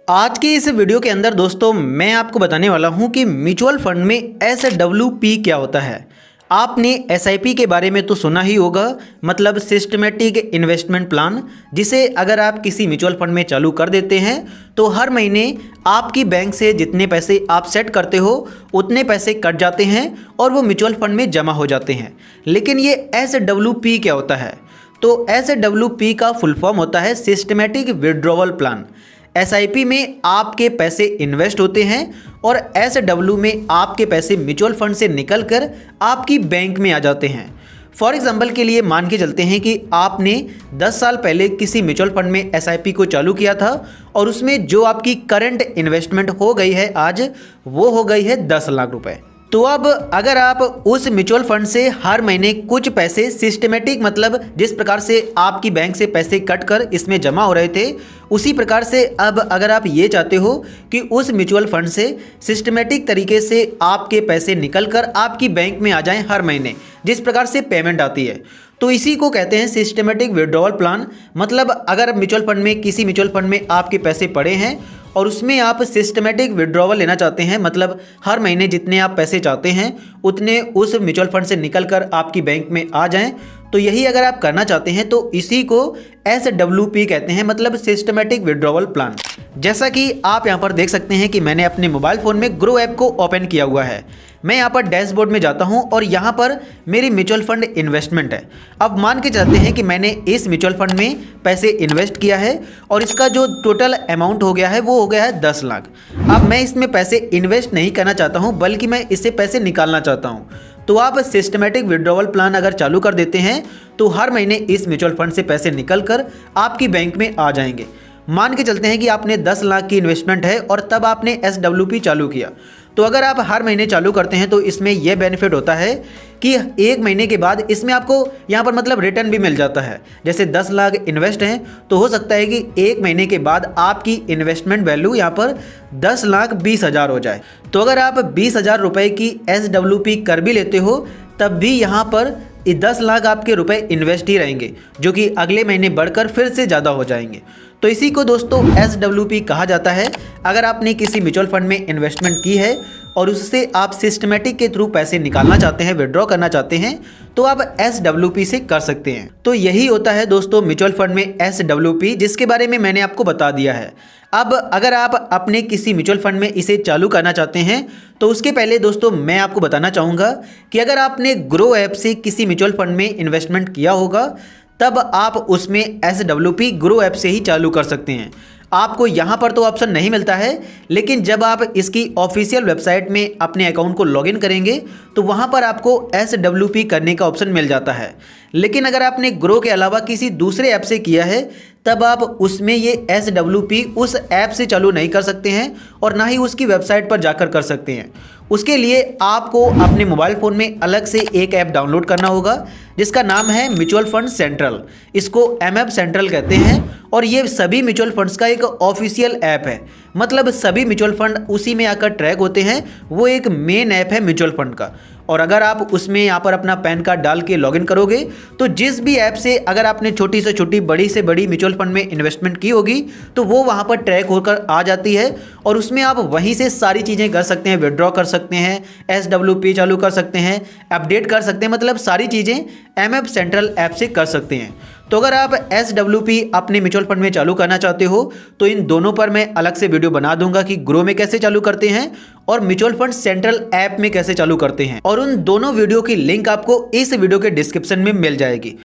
आज की इस वीडियो के अंदर दोस्तों मैं आपको बताने वाला हूं कि म्यूचुअल फंड में SWP क्या होता है। आपने SIP के बारे में तो सुना ही होगा, मतलब सिस्टमेटिक इन्वेस्टमेंट प्लान, जिसे अगर आप किसी म्यूचुअल फंड में चालू कर देते हैं तो हर महीने आपकी बैंक से जितने पैसे आप सेट करते हो उतने पैसे कट जाते हैं और वो म्यूचुअल फंड में जमा हो जाते हैं। लेकिन ये SWP क्या होता है? तो SWP का फुल फॉर्म होता है सिस्टमेटिक विड्रॉवल प्लान। SIP में आपके पैसे इन्वेस्ट होते हैं और SW में आपके पैसे म्यूचुअल फंड से निकलकर आपकी बैंक में आ जाते हैं। फॉर एग्जांपल के लिए मान के चलते हैं कि आपने 10 साल पहले किसी म्यूचुअल फंड में SIP को चालू किया था और उसमें जो आपकी करंट इन्वेस्टमेंट हो गई है आज, वो हो गई है 10 लाख रुपए। तो अब अगर आप उस म्यूचुअल फंड से हर महीने कुछ पैसे सिस्टमेटिक, मतलब जिस प्रकार से आपकी बैंक से पैसे कट कर इसमें जमा हो रहे थे, उसी प्रकार से अब अगर आप ये चाहते हो कि उस म्यूचुअल फंड से सिस्टमेटिक तरीके से आपके पैसे निकल कर आपकी बैंक में आ जाएं हर महीने, जिस प्रकार से पेमेंट आती है, तो इसी को कहते हैं सिस्टमेटिक विड्रॉवल प्लान। मतलब अगर म्यूचुअल फंड में किसी म्यूचुअल फंड में आपके पैसे पड़े हैं और उसमें आप सिस्टमेटिक विड्रॉवल लेना चाहते हैं, मतलब हर महीने जितने आप पैसे चाहते हैं उतने उस म्यूचुअल फंड से निकलकर आपकी बैंक में आ जाएं, तो यही अगर आप करना चाहते हैं तो इसी को SWP कहते हैं, मतलब सिस्टमेटिक विड्रॉवल प्लान। जैसा कि आप यहाँ पर देख सकते हैं कि मैंने अपने मोबाइल फ़ोन में ग्रो ऐप को ओपन किया हुआ है। मैं यहाँ पर डैशबोर्ड में जाता हूँ और यहाँ पर मेरी म्यूचुअल फंड इन्वेस्टमेंट है। अब मान के चलते हैं कि मैंने इस म्यूचुअल फंड में पैसे इन्वेस्ट किया है और इसका जो टोटल अमाउंट हो गया है वो हो गया है 10 लाख। अब मैं इसमें पैसे इन्वेस्ट नहीं करना चाहता हूँ, बल्कि मैं इससे पैसे निकालना चाहता हूँ। तो आप सिस्टमेटिक विड्रॉवल प्लान अगर चालू कर देते हैं तो हर महीने इस म्यूचुअल फंड से पैसे निकलकर आपकी बैंक में आ जाएंगे। मान के चलते हैं कि आपने 10 लाख की इन्वेस्टमेंट है और तब आपने SWP चालू किया, तो अगर आप हर महीने चालू करते हैं तो इसमें यह बेनिफिट होता है कि एक महीने के बाद इसमें आपको यहाँ पर मतलब रिटर्न भी मिल जाता है। जैसे 10 लाख इन्वेस्ट हैं तो हो सकता है कि एक महीने के बाद आपकी इन्वेस्टमेंट वैल्यू यहाँ पर 10,20,000 हो जाए। तो अगर आप 20,000 रुपये की SWP कर भी लेते हो तब भी यहाँ पर 10 लाख आपके रुपए इन्वेस्ट ही रहेंगे, जो कि अगले महीने बढ़कर फिर से ज़्यादा हो जाएंगे। तो इसी को दोस्तों SWP कहा जाता है। अगर आपने किसी म्यूचुअल फंड में इन्वेस्टमेंट की है और उससे आप सिस्टमेटिक के थ्रू पैसे निकालना चाहते हैं, विड्रॉ करना चाहते हैं, तो आप SWP से कर सकते हैं। तो यही होता है दोस्तों म्यूचुअल फंड में SWP, जिसके बारे में मैंने आपको बता दिया है। अब अगर आप अपने किसी म्यूचुअल फंड में इसे चालू करना चाहते हैं तो उसके पहले दोस्तों मैं आपको बताना चाहूँगा कि अगर आपने ग्रो ऐप से किसी म्यूचुअल फंड में इन्वेस्टमेंट किया होगा तब आप उसमें SWP ग्रो ऐप से ही चालू कर सकते हैं। आपको यहाँ पर तो ऑप्शन नहीं मिलता है, लेकिन जब आप इसकी ऑफिशियल वेबसाइट में अपने अकाउंट को लॉगिन करेंगे तो वहाँ पर आपको SWP करने का ऑप्शन मिल जाता है। लेकिन अगर आपने ग्रो के अलावा किसी दूसरे ऐप से किया है तब आप उसमें ये SWP उस ऐप से चालू नहीं कर सकते हैं और ना ही उसकी वेबसाइट पर जाकर कर सकते हैं। उसके लिए आपको अपने मोबाइल फ़ोन में अलग से एक ऐप डाउनलोड करना होगा जिसका नाम है म्यूचुअल फंड सेंट्रल। इसको MF सेंट्रल कहते हैं और ये सभी म्यूचुअल फंड्स का एक ऑफिशियल ऐप है। मतलब सभी म्यूचुअल फंड उसी में आकर ट्रैक होते हैं, वो एक मेन ऐप है म्यूचुअल फंड का। और अगर आप उसमें यहाँ पर अपना पैन कार्ड डाल के लॉगिन करोगे तो जिस भी ऐप से अगर आपने छोटी से छोटी बड़ी से बड़ी म्यूचुअल फंड में इन्वेस्टमेंट की होगी तो वो वहाँ पर ट्रैक होकर आ जाती है और उसमें आप वहीं से सारी चीज़ें कर सकते हैं, विड्रॉ कर सकते हैं, SWP चालू कर सकते हैं, अपडेट कर सकते हैं, मतलब सारी चीज़ें MF सेंट्रल ऐप से कर सकते हैं। तो अगर आप SWP अपने म्यूचुअल फंड में चालू करना चाहते हो तो इन दोनों पर मैं अलग से वीडियो बना दूंगा कि ग्रो में कैसे चालू करते हैं और म्यूचुअल फंड सेंट्रल ऐप में कैसे चालू करते हैं, और उन दोनों वीडियो की लिंक आपको इस वीडियो के डिस्क्रिप्शन में मिल जाएगी।